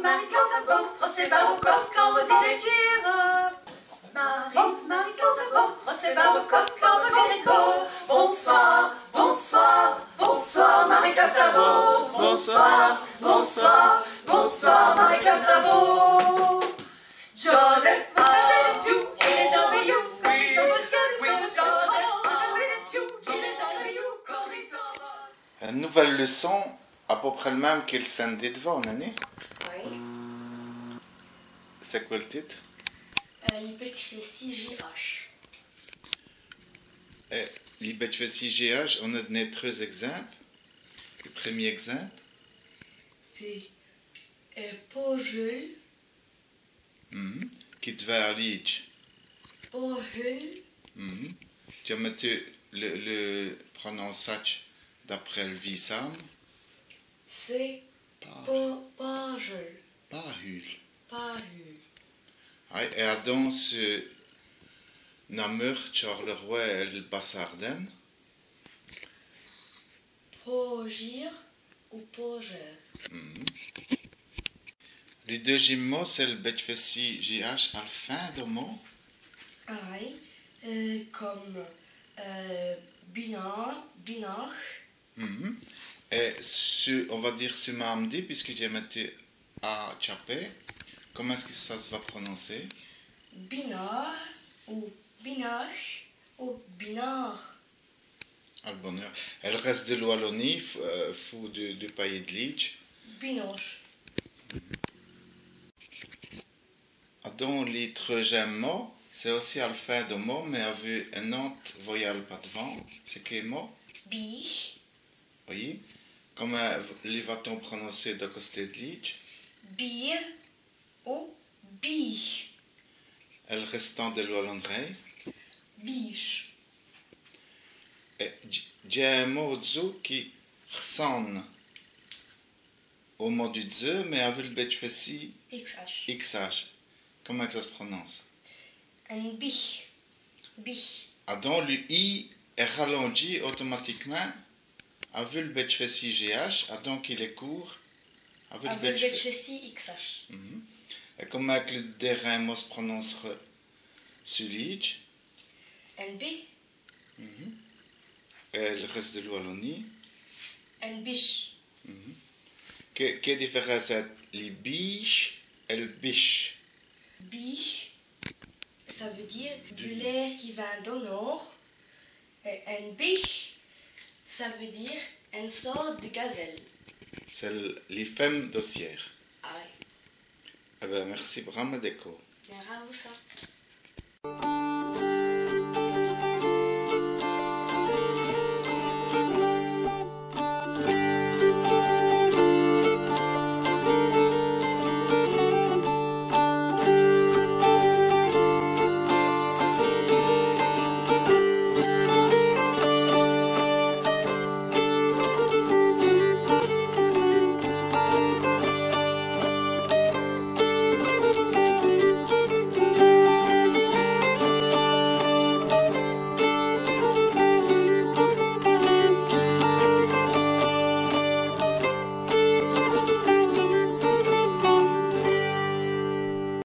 Marie-Claude apporte trop ses barres au corps quand vous y décrire. Marie-Claude apporte trop ses barres au corps quand vous y décrire. Bonsoir, bonsoir, bonsoir Marie-Claude Savot. Bonsoir, bonsoir, bonsoir Marie-Claude Savot. Joseph, vous avez les pious, et les orbeillous, quand ils sont Joseph, vous avez les pious, et les orbeillous, quand ils sont. Une nouvelle leçon, à peu près le même que le samedi devant, Nani? Oui. C'est quoi le titre? Libetchvesi GH. Libetchvesi GH, on a donné 3 exemples. Le premier exemple? C'est Pojul. Qui te va à l'île. Pojul. Tu as mis le prononçage d'après le visam. C'est Pojul. Pahul. Pahul. Et à donc ce Namur, Charleroi et le Bas-Ardennes. Pogir ou Poger. Le deuxième mot, c'est le Betchvesi GH à la fin de mot. Oui, comme binar. Et on va dire ce Mamdi, puisque j'ai mis à Tchapé. Comment est-ce que ça se va prononcer? Binar ou binach ou binar. À le bonheur. Et le reste de l'Oualonie, fou de pays de Lidj. Binoche. Donc, le troisième mot, c'est aussi à la fin de mot, mais avec un autre voyelle pas devant. C'est quel mot? Bi. Oui. Comment les va-t-on prononcer de côté de Lidj? Bir ou bi. Et le restant de l'Oualonnerie? Biche. J'ai un mot dessous qui ressemble au mot du Dzeu, mais avec le Betchvesi XH. XH. Comment ça se prononce? Un bi. Bi. Donc le I est rallongé automatiquement avec le Betchvesi GH, donc il est court avec le Betchvesi XH. Et comment le dernier mot se prononcerait sur l'Idj? Un bi. Et le reste de l'Oualonie? Un biche. Quelle différence entre les biches et le biche? Biche, ça veut dire de l'air qui vient du nord. Et un biche, ça veut dire une sorte de gazelle. C'est les femmes d'Ossière. Ah oui. Eh bien, merci, Bram Deko. Bien, ça.